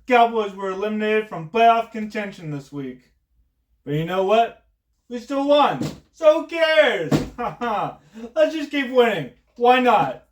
Cowboys were eliminated from playoff contention this week. But you know what? We still won. So who cares? Let's just keep winning. Why not?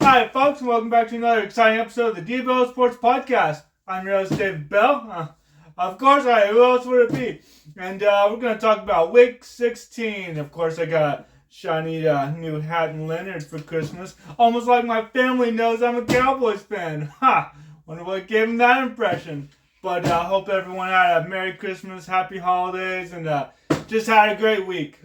Hi, folks, and welcome back to another exciting episode of the D.Bell Sports Podcast. I'm your host, D.Bell. Of course, who else would it be? And we're going to talk about Week 16. Of course, I got a shiny new hat and lanyard for Christmas. Almost like my family knows I'm a Cowboys fan. Wonder what gave them that impression. But I hope everyone had a Merry Christmas, Happy Holidays, and just had a great week.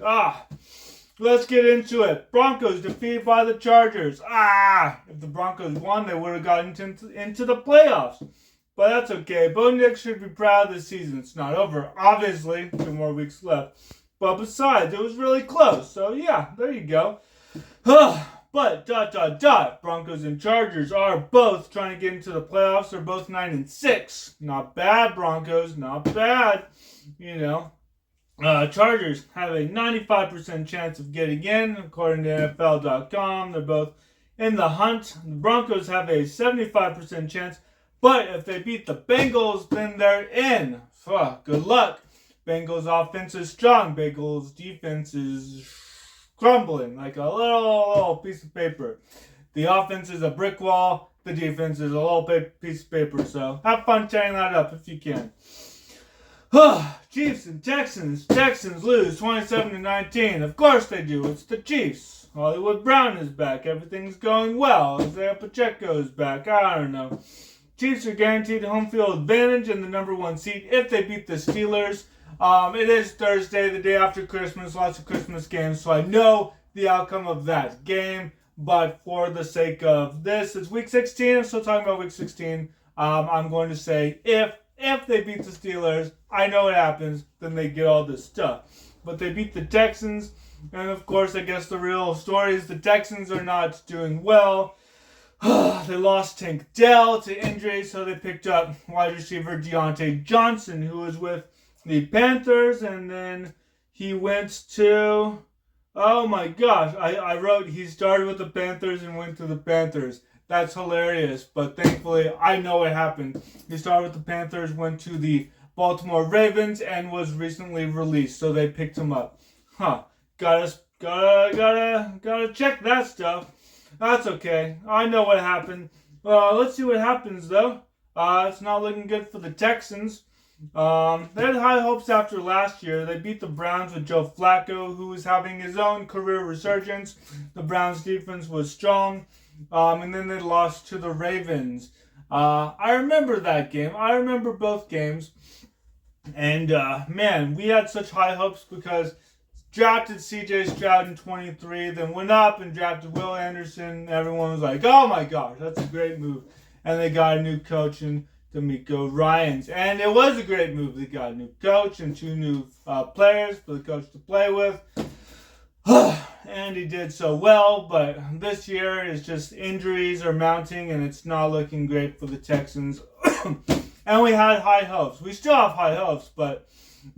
Let's get into it. Broncos defeated by the Chargers. If the Broncos won, they would have gotten into the playoffs. But that's okay. Bo Nix should be proud of this season. It's not over. Obviously, 2 more weeks left. But besides, it was really close. So yeah, there you go. But Broncos and Chargers are both trying to get into the playoffs. They're both 9-6. Not bad, Broncos. Not bad. Chargers have a 95% chance of getting in, according to NFL.com. They're both in the hunt. The Broncos have a 75% chance. But if they beat the Bengals, then they're in. Good luck. Bengals offense is strong. Bengals defense is crumbling like a little piece of paper. The offense is a brick wall. The defense is a little piece of paper. So have fun tearing that up if you can. Chiefs and Texans. Texans lose 27-19. Of course they do. It's the Chiefs. Hollywood Brown is back. Everything's going well. Isaiah Pacheco is back. I don't know. Chiefs are guaranteed home field advantage and the number 1 seed if they beat the Steelers. It is Thursday, the day after Christmas. Lots of Christmas games, so I know the outcome of that game. But for the sake of this, it's Week 16. I'm still talking about Week 16. I'm going to say if they beat the Steelers, I know it happens, then they get all this stuff. But they beat the Texans, and of course, I guess the real story is the Texans are not doing well. They lost Tank Dell to injury, so they picked up wide receiver Deontay Johnson, who was with the Panthers, and then he went to... Oh my gosh, I wrote he started with the Panthers and went to the Panthers. That's hilarious, but thankfully I know what happened. He started with the Panthers, went to the Baltimore Ravens, and was recently released, so they picked him up. Gotta check that stuff. That's okay. I know what happened. Let's see what happens, though. It's not looking good for the Texans. They had high hopes after last year. They beat the Browns with Joe Flacco, who was having his own career resurgence. The Browns' defense was strong. And then they lost to the Ravens. I remember that game. I remember both games. And, man, we had such high hopes because drafted C.J. Stroud in 23, then went up and drafted Will Anderson. Everyone was like, oh my gosh, that's a great move. And they got a new coach in D'Amico Ryans. And it was a great move. They got a new coach and 2 new players for the coach to play with. And he did so well, but this year is just injuries are mounting and it's not looking great for the Texans. And we had high hopes. We still have high hopes, but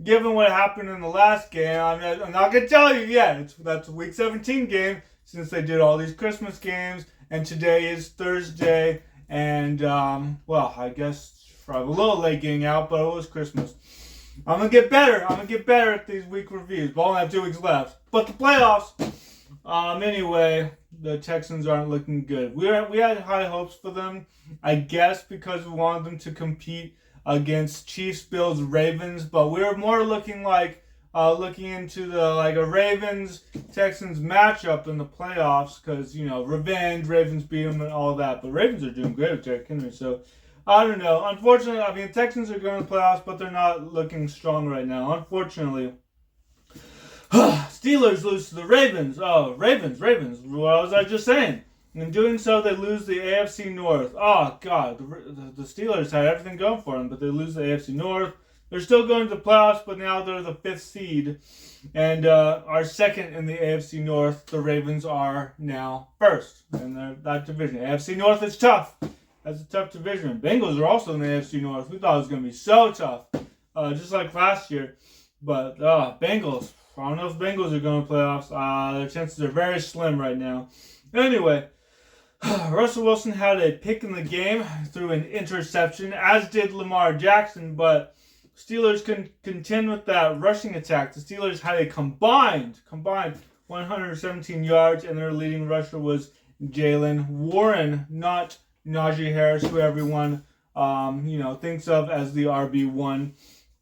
given what happened in the last game, I'm not going to tell you yet. That's a Week 17 game since they did all these Christmas games. And today is Thursday. And, I guess probably a little late getting out, but it was Christmas. I'm going to get better. I'm going to get better at these week reviews. But I only have 2 weeks left. But the playoffs. Anyway, the Texans aren't looking good. We had high hopes for them, I guess, because we wanted them to compete against Chiefs, Bills, Ravens, but we were more looking into a Ravens Texans matchup in the playoffs because revenge, Ravens beat them and all that. But Ravens are doing great with Derrick Henry, so I don't know. Unfortunately, Texans are going to the playoffs, but they're not looking strong right now. Unfortunately. Steelers lose to the Ravens. Oh, Ravens. What was I just saying? In doing so, they lose the AFC North. Oh, God. The Steelers had everything going for them, but they lose the AFC North. They're still going to the playoffs, but now they're the 5th seed and are 2nd in the AFC North. The Ravens are now 1st in that division. AFC North is tough. That's a tough division. Bengals are also in the AFC North. We thought it was going to be so tough, just like last year. But Bengals, I don't know if Bengals are going to playoffs. Their chances are very slim right now. Anyway, Russell Wilson had a pick in the game through an interception, as did Lamar Jackson, but Steelers can contend with that rushing attack. The Steelers had a combined 117 yards, and their leading rusher was Jalen Warren, not Najee Harris, who everyone thinks of as the RB1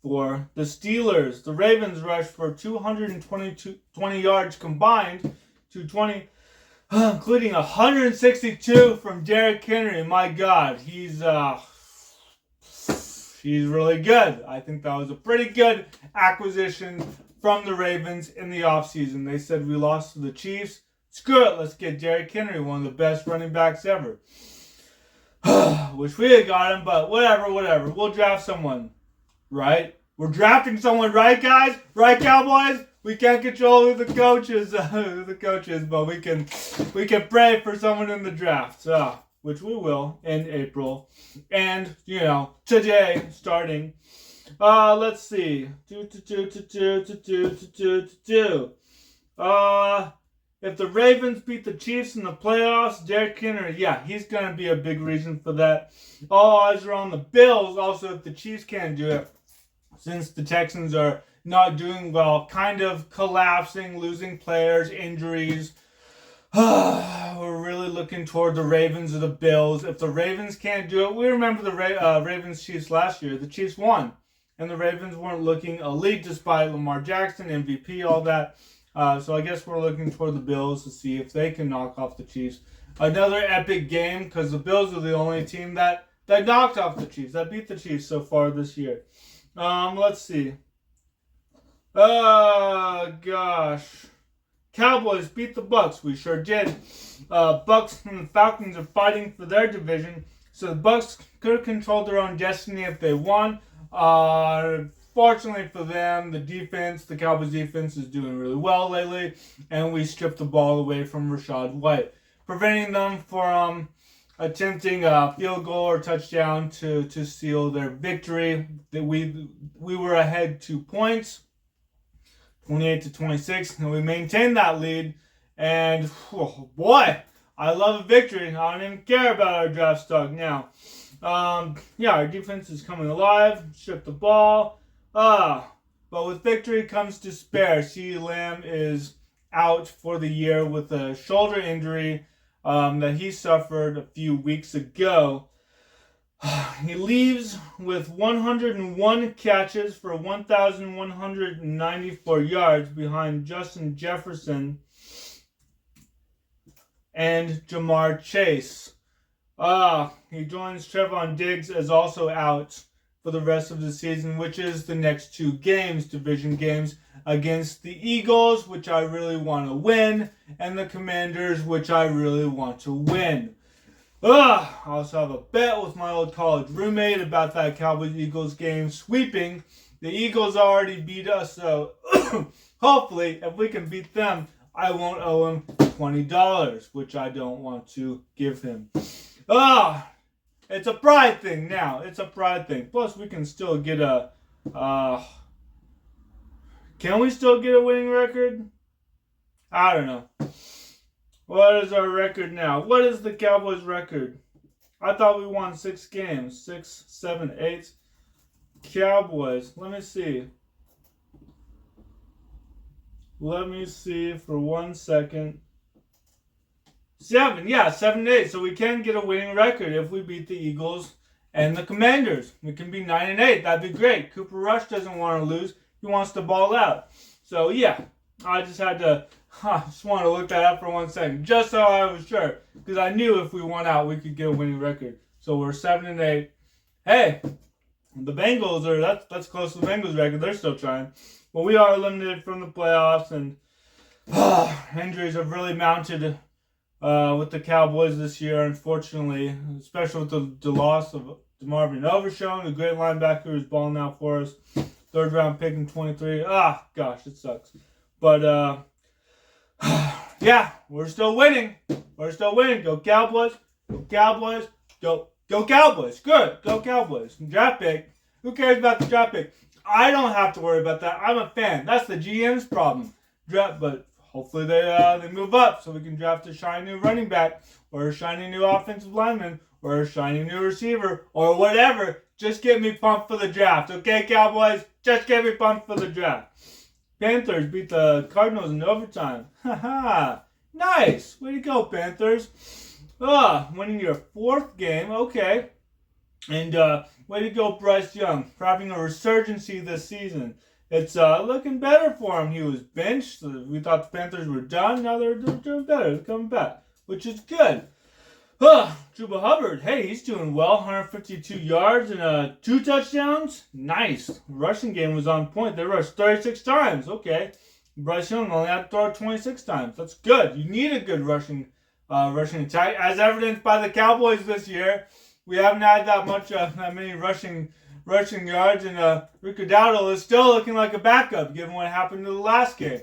for the Steelers. The Ravens rushed for 220 yards combined, 220, including 162 from Derrick Henry. My God, he's really good. I think that was a pretty good acquisition from the Ravens in the offseason. They said we lost to the Chiefs. Screw it, let's get Derrick Henry, one of the best running backs ever. Wish we had got him, but whatever. We'll draft someone, right? We're drafting someone, right, guys? Right, Cowboys? We can't control who the coach is, but we can pray for someone in the draft, which we will in April. And, today, starting, let's see. If the Ravens beat the Chiefs in the playoffs, Derrick Henry, he's going to be a big reason for that. All eyes are on the Bills. Also, if the Chiefs can't do it, since the Texans are not doing well, kind of collapsing, losing players, injuries, we're really looking toward the Ravens or the Bills. If the Ravens can't do it, we remember the Ravens-Chiefs last year. The Chiefs won, and the Ravens weren't looking elite despite Lamar Jackson, MVP, all that. So I guess we're looking toward the Bills to see if they can knock off the Chiefs. Another epic game, because the Bills are the only team that knocked off the Chiefs, that beat the Chiefs so far this year. Let's see. Oh, gosh. Cowboys beat the Bucks. We sure did. Bucks and the Falcons are fighting for their division, so the Bucks could have controlled their own destiny if they won. Fortunately for them, the Cowboys defense is doing really well lately, and we stripped the ball away from Rachaad White, preventing them from attempting a field goal or touchdown to seal their victory. We were ahead 2 points, 28-26, and we maintained that lead. And boy, I love a victory. I don't even care about our draft stock now. Our defense is coming alive. Stripped the ball. But with victory comes despair. CeeDee Lamb is out for the year with a shoulder injury that he suffered a few weeks ago. He leaves with 101 catches for 1,194 yards behind Justin Jefferson and Jamar Chase. He joins Trevon Diggs as also out for the rest of the season, which is the next 2 games, division games, against the Eagles, which I really want to win, and the Commanders, which I really want to win. I also have a bet with my old college roommate about that Cowboys-Eagles game sweeping. The Eagles already beat us, so hopefully, if we can beat them, I won't owe him $20, which I don't want to give him. It's a pride thing now. It's a pride thing. Plus, we can still get can we still get a winning record? I don't know. What is our record now? What is the Cowboys' record? I thought we won 6 games. 6, 7, 8. Cowboys. Let me see. Let me see for 1 second. 7, 7-8. So we can get a winning record if we beat the Eagles and the Commanders. We can be 9-8. That'd be great. Cooper Rush doesn't want to lose. He wants to ball out. So I just had to. I just wanted to look that up for 1 second, just so I was sure, because I knew if we won out, we could get a winning record. So we're 7-8. Hey, the Bengals are that's close to the Bengals record. They're still trying, but we are eliminated from the playoffs, and injuries have really mounted with the Cowboys this year, unfortunately, especially with the loss of DeMarvin Overshown, a great linebacker who's balling out for us. 3rd round pick in 23. Gosh, it sucks. But we're still winning. We're still winning. Go Cowboys. Go Cowboys. Go Cowboys. Good. Go Cowboys. Draft pick. Who cares about the draft pick? I don't have to worry about that. I'm a fan. That's the GM's problem. But hopefully they move up so we can draft a shiny new running back or a shiny new offensive lineman or a shiny new receiver or whatever. Just get me pumped for the draft, okay, Cowboys? Just get me pumped for the draft. Panthers beat the Cardinals in overtime. Haha, nice. Way to go, Panthers. Winning your 4th game, okay. And way to go, Bryce Young, for having a resurgency this season. It's looking better for him. He was benched. We thought the Panthers were done. Now they're doing better. They're coming back, which is good. Chuba Hubbard, hey, he's doing well. 152 yards and 2 touchdowns. Nice. Rushing game was on point. They rushed 36 times. Okay. Bryce Young only had to throw 26 times. That's good. You need a good rushing attack, as evidenced by the Cowboys this year. We haven't had that many rushing yards, and Rico Dowdle is still looking like a backup, given what happened to the last game.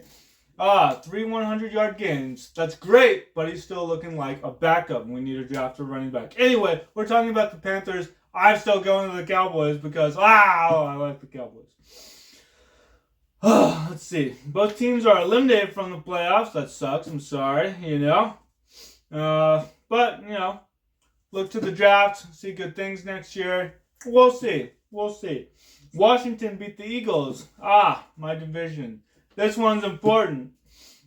3 100-yard gains. That's great, but he's still looking like a backup. We need to draft a running back. Anyway, we're talking about the Panthers. I'm still going to the Cowboys because, I like the Cowboys. Let's see. Both teams are eliminated from the playoffs. That sucks. I'm sorry, But, look to the draft. See good things next year. We'll see. Washington beat the Eagles. My division. This one's important.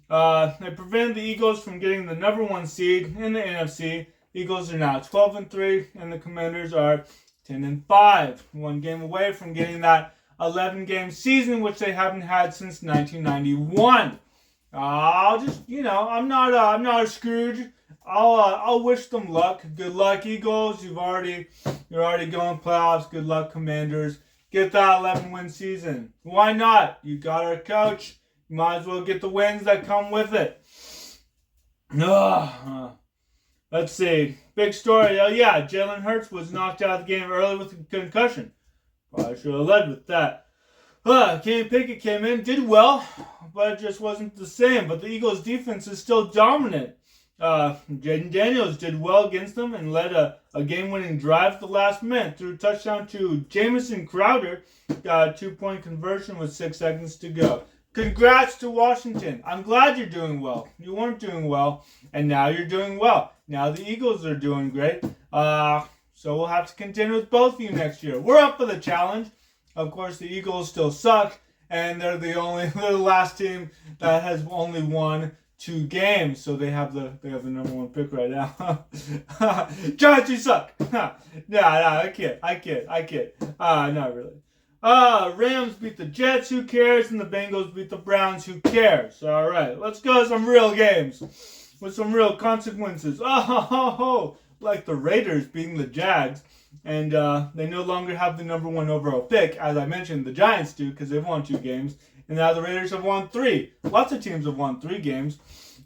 They prevented the Eagles from getting the number 1 seed in the NFC. Eagles are now 12-3, and the Commanders are 10-5. 1 game away from getting that 11-game season, which they haven't had since 1991. I'm not a Scrooge. I'll wish them luck. Good luck, Eagles. You're already going playoffs. Good luck, Commanders. Get that 11-win season. Why not? You got our coach. You might as well get the wins that come with it. Let's see. Big story. Jalen Hurts was knocked out of the game early with a concussion. Probably should have led with that. Kenny Pickett came in, did well, but it just wasn't the same. But the Eagles' defense is still dominant. Jaden Daniels did well against them and led a game-winning drive at the last minute. Threw a touchdown to Jamison Crowder. Got a 2-point conversion with 6 seconds to go. Congrats to Washington. I'm glad you're doing well. You weren't doing well, and now you're doing well. Now the Eagles are doing great. So we'll have to contend with both of you next year. We're up for the challenge. Of course, the Eagles still suck, and they're the last team that has only won 2 games, so they have the number 1 pick right now. Giants, you suck. I kid. Not really. Rams beat the Jets, who cares? And the Bengals beat the Browns, who cares? All right, let's go to some real games with some real consequences. Like the Raiders beating the Jags, and they no longer have the number 1 overall pick, as I mentioned. The Giants do because they've won 2 games, and now the Raiders have won 3. Lots of teams have won 3 games.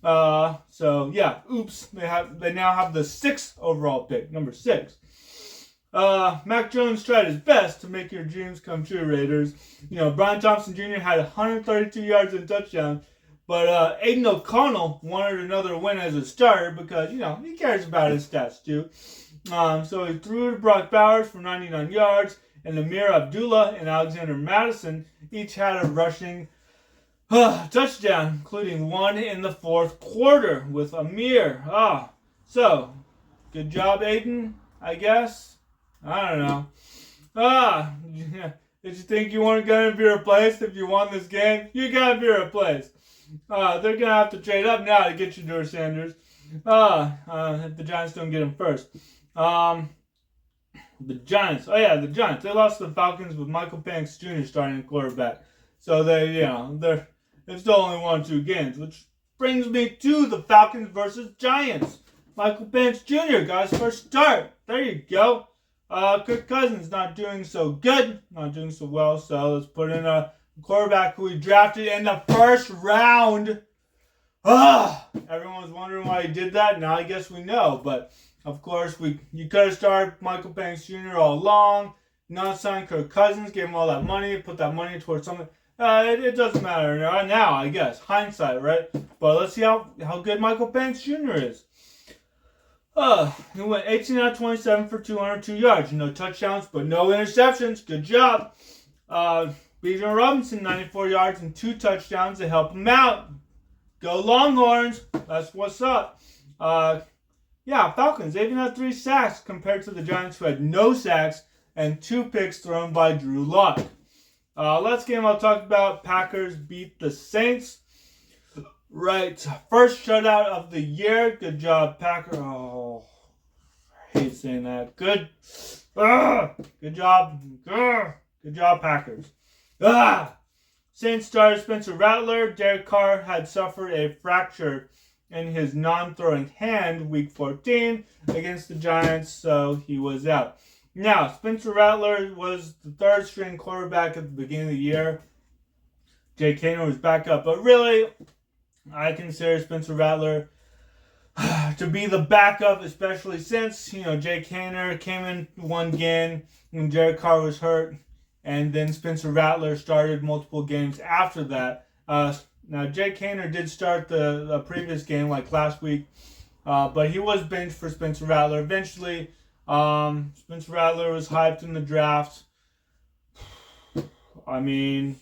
Oops. They now have the 6th overall pick, number 6. Mac Jones tried his best to make your dreams come true, Raiders. Brian Thompson Jr. had 132 yards and a touchdown, but Aiden O'Connell wanted another win as a starter because, he cares about his stats too. So he threw to Brock Bowers for 99 yards, and Amir Abdullah and Alexander Madison each had a rushing touchdown, including 1 in the 4th quarter with Amir. So good job, Aiden, I guess. I don't know. Did you think you weren't going to be replaced if you won this game? You got to be replaced. They're going to have to trade up now to get you, Drew Sanders. If the Giants don't get him first. The Giants. The Giants. They lost to the Falcons with Michael Penix Jr. starting quarterback. So they've still only won 2 games, which brings me to the Falcons versus Giants. Michael Penix Jr. got his first start. There you go. Kirk Cousins not doing so good, not doing so well, so let's put in a quarterback who we drafted in the 1st round. Everyone was wondering why he did that. Now I guess we know, but of course you could have started Michael Penix Jr. all along, not signed Kirk Cousins, gave him all that money, put that money towards something. It doesn't matter now, I guess. Hindsight, right? But let's see how good Michael Penix Jr. is. He went 18 out of 27 for 202 yards. No touchdowns, but no interceptions. Good job. Bijan Robinson, 94 yards and 2 touchdowns to help him out. Go Longhorns. That's what's up. Falcons. They even had 3 sacks compared to the Giants, who had no sacks and 2 picks thrown by Drew Lock. Last game I'll talk about, Packers beat the Saints. Right. First shutout of the year. Good job, Packers. Oh, I hate saying that. Good job. Good job, Packers. Saints starter Spencer Rattler. Derek Carr had suffered a fracture in his non-throwing hand week 14 against the Giants, so he was out. Now, Spencer Rattler was the 3rd string quarterback at the beginning of the year. Jake Haener was back up, but really, I consider Spencer Rattler to be the backup, especially since, Jake Haener came in one game when Derek Carr was hurt, and then Spencer Rattler started multiple games after that. Now, Jake Haener did start the previous game, like last week, but he was benched for Spencer Rattler. Eventually, Spencer Rattler was hyped in the draft. I mean,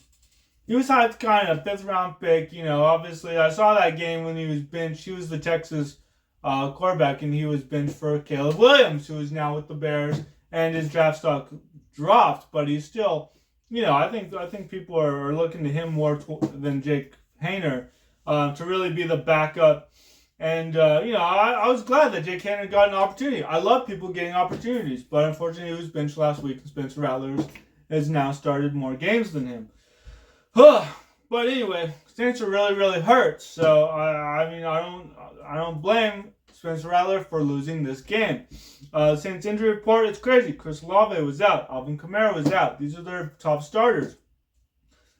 he was hyped kind of 5th round pick. Obviously, I saw that game when he was benched. He was the Texas quarterback, and he was benched for Caleb Williams, who is now with the Bears, and his draft stock dropped, but he's still, I think people are looking to him more than Jake Haener to really be the backup. And, I was glad that Jake Haener got an opportunity. I love people getting opportunities, but unfortunately he was benched last week, and Spencer Rattler has now started more games than him. But anyway, Saints are really, really hurt. So, I don't blame Spencer Rattler for losing this game. Saints injury report, it's crazy. Chris Olave was out. Alvin Kamara was out. These are their top starters.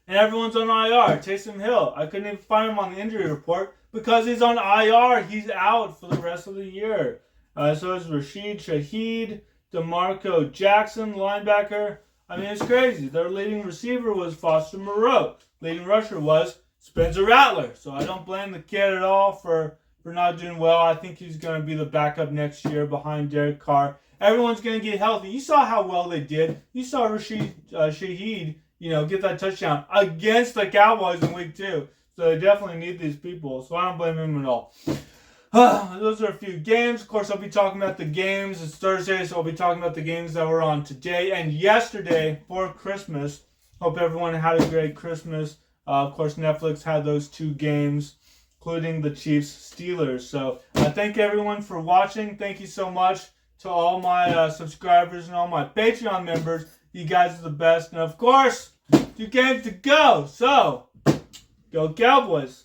And everyone's on IR. Taysom Hill, I couldn't even find him on the injury report because he's on IR. He's out for the rest of the year. So is Rashid Shaheed, DeMarco Jackson, linebacker. It's crazy. Their leading receiver was Foster Moreau. Leading rusher was Spencer Rattler. So I don't blame the kid at all for not doing well. I think he's going to be the backup next year behind Derek Carr. Everyone's going to get healthy. You saw how well they did. You saw Rashid Shaheed, get that touchdown against the Cowboys in week 2. So they definitely need these people. So I don't blame him at all. Those are a few games. Of course, I'll be talking about the games. It's Thursday, so I'll be talking about the games that were on today and yesterday for Christmas. Hope everyone had a great Christmas. Of course, Netflix had those 2 games, including the Chiefs-Steelers. So thank everyone for watching. Thank you so much to all my subscribers and all my Patreon members. You guys are the best. And of course, 2 games to go. So, go Cowboys.